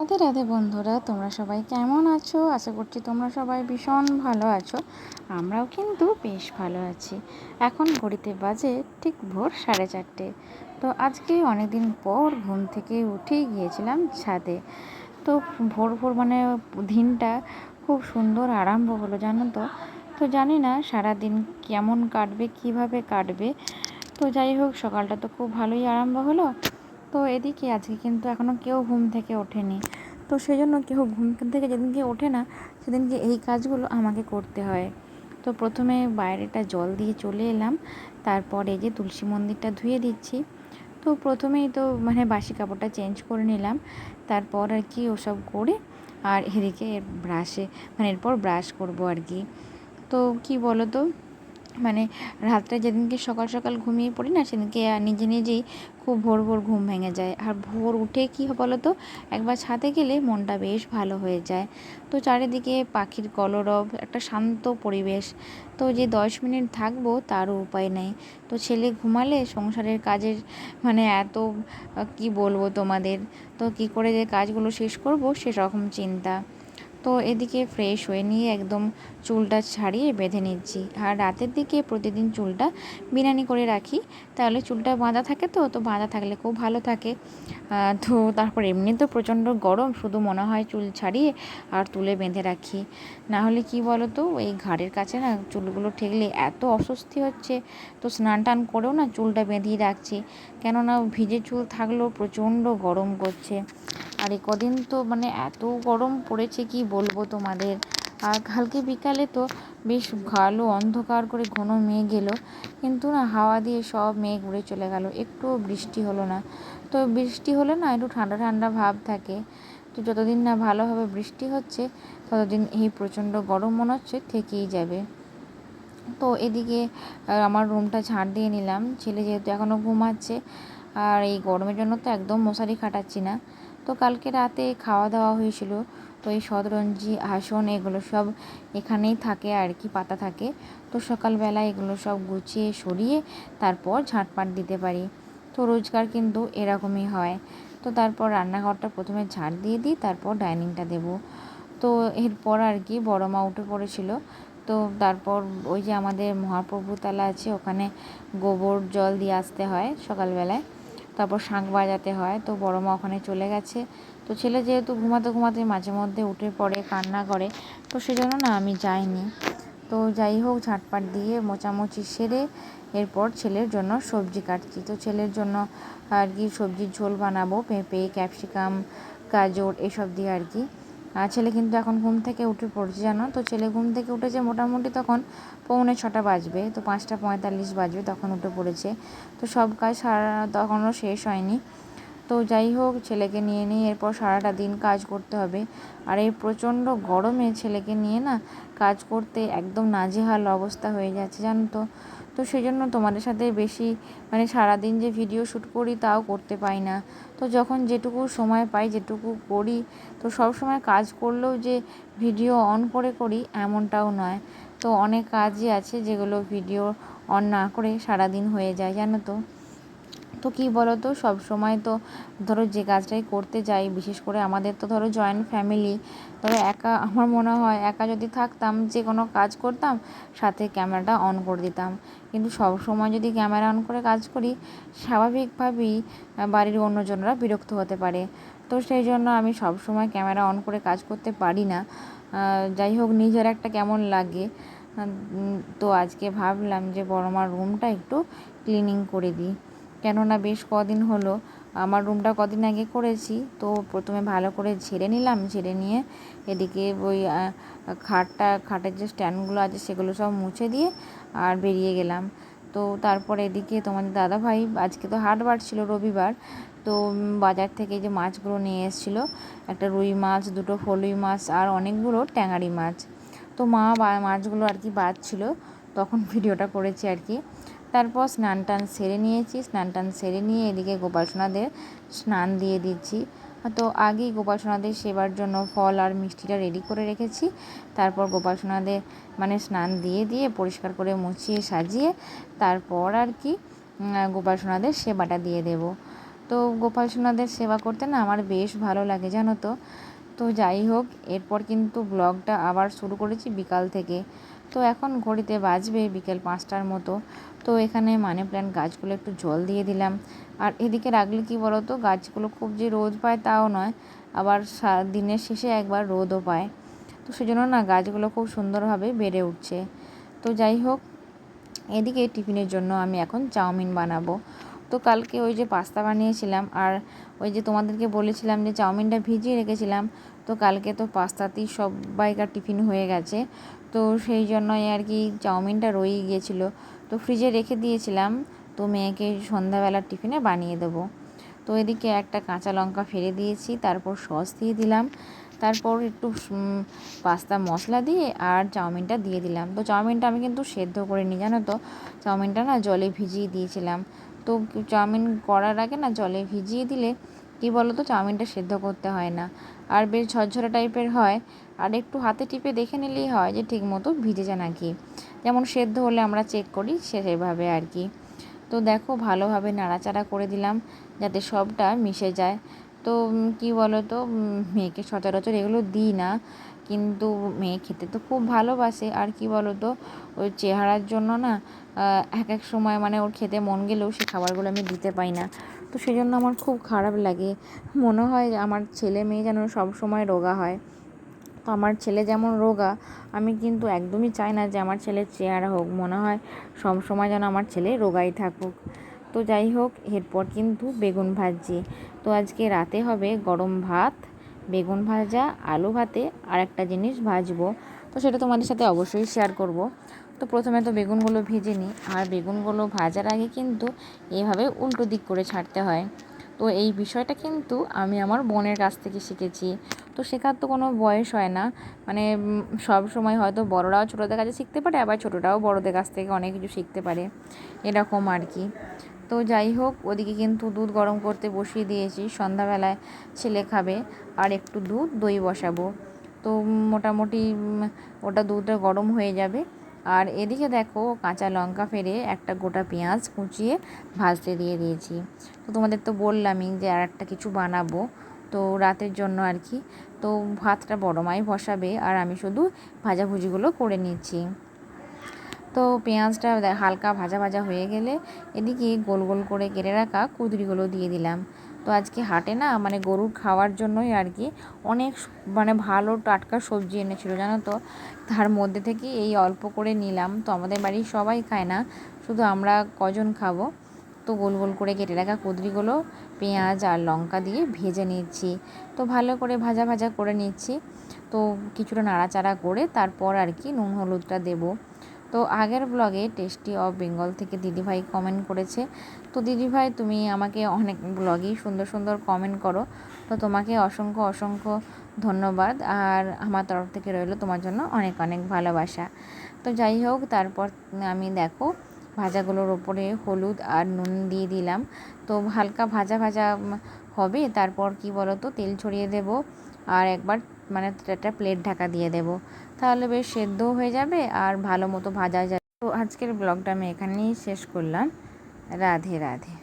রাধে রাধে বন্ধুরা, তোমরা সবাই কেমন আছো? আশা করছি তোমরা সবাই ভীষণ ভালো আছো। আমরাও কিন্তু বেশ ভালো আছি। এখন ঘড়িতে বাজে ঠিক ভোর 4:30। তো আজকে অনেক দিন পর ঘুম থেকে উঠেই গিয়েছিলাম ছাদে। তো ভোর ভোর মানে দিনটা খুব সুন্দর আরম্ভ হলো, জানো তো। তো জানি না সারাদিন কেমন কাটবে, কিভাবে কাটবে। তো যাই হোক, সকালটা তো খুব ভালোই আরম্ভ হলো। তো এদিকে আজকে কিন্তু এখনও কেউ ঘুম থেকে ওঠেনি। তো সেই জন্য কেউ ঘুম থেকে যেদিনকে ওঠে না, সেদিনকে এই কাজগুলো আমাকে করতে হয়। তো প্রথমে বাইরেটা জল দিয়ে চলে এলাম, তারপর এই যে তুলসী মন্দিরটা ধুয়ে দিচ্ছি। তো প্রথমেই তো বাসি কাপড়টা চেঞ্জ করে নিলাম, তারপর আর কি ওসব করে আর এদিকে এরপর ব্রাশ করব আর কি। তো কি বলো তো, রাতটা যেদিনকে সকাল সকাল ঘুমিয়ে পড়ি না, সেদিনকে নিজে নিজেই খুব ভোর ভোর ঘুম ভেঙে যায়। আর ভোর উঠে কী বলো তো, একবার ছাদে গেলে মনটা বেশ ভালো হয়ে যায়। তো চারিদিকে পাখির কলরব, একটা শান্ত পরিবেশ। তো যে 10 মিনিট থাকবো তারও উপায় নেই। তো ছেলে ঘুমালে সংসারের কাজের এত কি বলবো তোমাদের। তো কি করে যে কাজগুলো শেষ করব সেরকম চিন্তা। তো এদিকে ফ্রেশ হয়ে নিয়ে একদম চুলটা ছাড়িয়ে বেঁধে নিচ্ছি। আর রাতের দিকে প্রতিদিন চুলটা বিনানি করে রাখি, তাহলে চুলটা বাঁধা থাকে। তো বাঁধা থাকলে খুব ভালো থাকে। তো তারপর এমনি তো প্রচণ্ড গরম, শুধু মনে হয় চুল ছাড়িয়ে আর তুলে বেঁধে রাখি। না হলে কি বলো তো, এই ঘাড়ের কাছে না চুলগুলো ঠেকলে এত অস্বস্তি হচ্ছে। তো স্নান টান করেও না চুলটা বেঁধেই রাখছি, কেননা ভিজে চুল থাকলেও প্রচণ্ড গরম করছে। আর এই কদিন তো এত গরম পড়েছে কি বলবো তোমাদের। আর কালকে বিকালে তো বেশ ভালো অন্ধকার করে ঘন মেঘ এলো, কিন্তু না হাওয়া দিয়ে সব মেঘ উড়ে চলে গেল, একটুও বৃষ্টি হলো না। তো বৃষ্টি হলে না একটু ঠান্ডা ঠান্ডা ভাব থাকে। তো যতদিন না ভালোভাবে বৃষ্টি হচ্ছে, ততদিন এই প্রচণ্ড গরম মনে হচ্ছে থেকেই যাবে। তো এদিকে আমার রুমটা ঝাড় দিয়ে নিলাম, ছেলে যেহেতু এখনও ঘুমাচ্ছে, আর এই গরমের জন্য তো একদম মশারি খাটাচ্ছি না। তো কালকে রাতে খাওয়া দাওয়া হয়েছিল, তো এই শতরঞ্জি আসন এগুলো সব এখানেই থাকে আর কি, পাতা থাকে। তো সকালবেলা এগুলো সব গুছিয়ে সরিয়ে তারপর ঝাঁটপাট দিতে পারি। তো রোজগার কিন্তু এরকমই হয়। তো তারপর রান্নাঘরটা প্রথমে ঝাড় দিয়ে দিই, তারপর ডাইনিংটা দেবো। তো এরপর আর কি বড় মা উঠে পড়েছিল। তো তারপর ওই যে আমাদের মহাপ্রভু তালা আছে, ওখানে গোবর জল দিয়ে আসতে হয় সকালবেলায়, তারপর শাঁখ বাজাতে হয়। তো বড় মা ওখানে চলে গেছে। তো ছেলে যেহেতু ঘুমাতে ঘুমাতে মাঝে মধ্যে উঠে পড়ে, কান্না করে, তো সেজন্য না আমি যাইনি। তো যাই হোক, ঝাঁটপাট দিয়ে মোচামুচি সেরে এরপর ছেলের জন্য সবজি কাটছি। তো ছেলের জন্য আর কি সবজির ঝোল বানাবো, পেঁপে, ক্যাপসিকাম, গাজর এসব দিয়ে আর কি। আর ছেলে কিন্তু এখন ঘুম থেকে উঠে পড়ছে, জানো তো। ছেলে ঘুম থেকে উঠেছে মোটামুটি তখন 6:45 বাজবে, তো 5:45 বাজবে তখন উঠে পড়েছে। তো সব কাজ তখনও শেষ হয়নি। তো যাই হোক, ছেলেকে নিয়ে এরপর সারাটা দিন কাজ করতে হবে। আর এই প্রচণ্ড গরমে ছেলেকে নিয়ে না কাজ করতে একদম নাজেহাল অবস্থা হয়ে যাচ্ছে, জানো তো। তো সেই জন্য তোমাদের সাথে বেশি সারাদিন যে ভিডিও শ্যুট করি তাও করতে পাই না। তো যখন যেটুকু সময় পাই, যেটুকু করি, তো সব সময় কাজ করলেও যে ভিডিও অন করে করি এমনটাও নয়। তো অনেক কাজই আছে যেগুলো ভিডিও অন না করে সারাদিন হয়ে যায়, জানো তো। তো কী বলো তো, সব সময় তো ধরো যে কাজটাই করতে যাই, বিশেষ করে আমাদের তো ধরো জয়েন্ট ফ্যামিলি, ধরো একা, আমার মনে হয় একা যদি থাকতাম, যে কোনো কাজ করতাম সাথে ক্যামেরাটা অন করে দিতাম। কিন্তু সব সময় যদি ক্যামেরা অন করে কাজ করি, স্বাভাবিকভাবেই বাড়ির অন্যজনরা বিরক্ত হতে পারে। তো সেই জন্য আমি সব সময় ক্যামেরা অন করে কাজ করতে পারি না। যাই হোক, নিজের একটা কেমন লাগে। তো আজকে ভাবলাম যে বড় মার রুমটা একটু ক্লিনিং করে দিই, কেননা বেশ কদিন হলো, আমার রুমটা কদিন আগে করেছি। তো প্রথমে ভালো করে ঝেড়ে নিলাম, ঝেড়ে নিয়ে এদিকে ওই খাটের যে স্ট্যান্ডগুলো আছে সেগুলো সব মুছে দিয়ে আর বেরিয়ে গেলাম। তো তারপর এদিকে তোমাদের দাদাভাই আজকে তো হাটবার ছিল, রবিবার। তো বাজার থেকে যে মাছগুলো নিয়ে এসেছিলো, একটা রুই মাছ, দুটো ফলুই মাছ আর অনেকগুলো ট্যাঙারি মাছ। তো মা মাছগুলো আর কি বাছছিল, তখন ভিডিওটা করেছি আর কি। তারপর স্নান টান সেরে নিয়েছি, স্নান টান সেরে নিয়ে এদিকে গোপাল সোনাদের স্নান দিয়ে দিচ্ছি। তো আগেই গোপাল সোনাদের সেবার জন্য ফল আর মিষ্টিটা রেডি করে রেখেছি। তারপর গোপাল সোনাদের স্নান দিয়ে পরিষ্কার করে মুছিয়ে সাজিয়ে তারপর আর কি গোপাল সোনাদের সেবাটা দিয়ে দেব। তো গোপাল সোনাদের সেবা করতে না আমার বেশ ভালো লাগে জানো তো। তো যাই হোক, এরপর কিন্তু ব্লগটা আবার শুরু করেছি বিকাল থেকে। তো এখন ঘড়িতে বাজবে বিকেল 5টার মতো। তো এখানে মানি প্ল্যান্ট গাছগুলো একটু জল দিয়ে দিলাম। আর এদিকে রাখলে কি বলো তো, গাছগুলো খুব যে রোদ পায় তাও নয়, আবার দিনের শেষে একবার রোদও পায়। তো সেজন্য না গাছগুলো খুব সুন্দরভাবে বেড়ে উঠছে। তো যাই হোক, এদিকে টিফিনের জন্য আমি এখন চাউমিন বানাবো। তো কালকে ওই যে পাস্তা বানিয়েছিলাম, আর ওই যে তোমাদেরকে বলেছিলাম যে চাউমিনটা ভিজিয়ে রেখেছিলাম। তো কালকে তো পাস্তাতেই সবাইকার টিফিন হয়ে গেছে। তো সেই জন্যই আর কি চাউমিনটা রয়েই গিয়েছিলো, তো ফ্রিজে রেখে দিয়েছিলাম। তো মেয়েকে সন্ধ্যাবেলার টিফিনে বানিয়ে দেবো। তো এদিকে একটা কাঁচা লঙ্কা ফেলে দিয়েছি, তারপর সস দিয়ে দিলাম, তারপর একটু পাস্তা মশলা দিয়ে আর চাউমিনটা দিয়ে দিলাম। তো চাউমিনটা আমি কিন্তু সেদ্ধ করিনি জানো তো, চাউমিনটা না জলে ভিজিয়ে দিয়েছিলাম। তো চাউমিন করার আগে না জলে ভিজিয়ে দিলে কী বলো তো, চাউমিনটা সেদ্ধ করতে হয় না, আর বেশ ঝরঝরে টাইপের হয়। আর একটু হাতে টিপে দেখে নিলেই হয় যে ঠিক মতো ভিজেছে নাকি, যেমন সেদ্ধ হলে আমরা চেক করি সেভাবে আর কি। তো দেখো, ভালোভাবে নাড়াচাড়া করে দিলাম যাতে সবটা মিশে যায়। তো কী বলো তো, মেয়েকে সচরাচর এগুলো দিই না, কিন্তু মেয়ে খেতে তো খুব ভালোবাসে। আর কি বলো তো, ওই চেহারার জন্য না এক এক সময় মানে ওর খেতে মন গেলেও সে খাবারগুলো আমি দিতে পাই না। তো সেই জন্য আমার খুব খারাপ লাগে, মনে হয় আমার ছেলে মেয়ে যেন সব সময় রোগা হয়। তো আমার ছেলে যেমন রোগা, আমি কিন্তু একদমই চাই না যে আমার ছেলের চেহারা হোক, মনে হয় সব সময় যেন আমার ছেলে রোগাই থাকুক। তো যাই হোক, এরপর কিন্তু বেগুন ভাজছি। তো আজকে রাতে হবে গরম ভাত, বেগুন ভাজা, আলু ভাতে আর একটা জিনিস ভাজবো। তো সেটা তোমাদের সাথে অবশ্যই শেয়ার করব। তো প্রথমে তো বেগুনগুলো ভেজে নিই, আর বেগুনগুলো ভাজার আগে কিন্তু এভাবে উল্টো দিক করে ছাড়তে হয়। তো এই বিষয়টা কিন্তু আমি আমার বোনের কাছ থেকে শিখেছি। তো শেখার তো কোনো বয়স হয় না, মানে সব সময় হয়তো বড়রাও ছোটোদের কাছে শিখতে পারে, আবার ছোটোরাও বড়দের কাছ থেকে অনেক কিছু শিখতে পারে, এরকম আর কি। তো যাই হোক, ওদিকে কিন্তু দুধ গরম করতে বসিয়ে দিয়েছি, সন্ধ্যাবেলায় ছেলে খাবে, আর একটু দই বসাবো। তো মোটামুটি ওটা দুধটা গরম হয়ে যাবে। আর এদিকে দেখো, কাঁচা লঙ্কা ফেলে একটা গোটা পেঁয়াজ কুচিয়ে ভাজতে দিয়ে দিয়েছি। তো তোমাদের তো বললামই যে আর একটা কিছু বানাবো, তো রাতের জন্য আর কি। তো ভাতটা বড় মাই বসাবে, আর আমি শুধু ভাজাভুজিগুলো করে নিচ্ছি। তো পেঁয়াজটা হালকা ভাজা ভাজা হয়ে গেলে এদিকে গোল গোল করে কেটে রাখা কুঁদরিগুলো দিয়ে দিলাম। তো আজকে হাটে না মানে গরুর খাওয়ার জন্যই আর কি অনেক মানে ভালো টাটকা সবজি এনেছিল জানো তো, তার মধ্যে থেকে এই অল্প করে নিলাম। তো আমাদের বাড়ির সবাই খায় না, শুধু আমরা কজন খাবো। তো গোল গোল করে কেটে রাখা কুঁদরিগুলো পেঁয়াজ আর লঙ্কা দিয়ে ভেজে নিচ্ছি। তো ভালো করে ভাজা ভাজা করে নিচ্ছি। তো কিছুটা নাড়াচাড়া করে তারপর আর কি নুন হলুদটা দেবো। তো আগের ব্লগে টেস্টি অফ বেঙ্গল থেকে দিদিভাই কমেন্ট করেছে। তো দিদিভাই, তুমি আমাকে অনেক ব্লগেই সুন্দর সুন্দর কমেন্ট করো, তো তোমাকে অসংখ্য অসংখ্য ধন্যবাদ, আর আমার তরফ থেকে রইল তোমার জন্য অনেক অনেক ভালোবাসা। তো যাই হোক, তারপর আমি দেখো ভাজাগুলোর ওপরে হলুদ আর নুন দিয়ে দিলাম। তো হালকা ভাজা ভাজা হবে, তারপর কি বলো তো, তেল ছড়িয়ে দেব, আর একবার মানে একটা প্লেট ঢাকা দিয়ে দেব, তাহলে বেশ সেদ্ধও হয়ে যাবে আর ভালো মতো ভাজা যাবে। তো আজকের ব্লগটা আমি এখানেই শেষ করলাম। রাধে রাধে।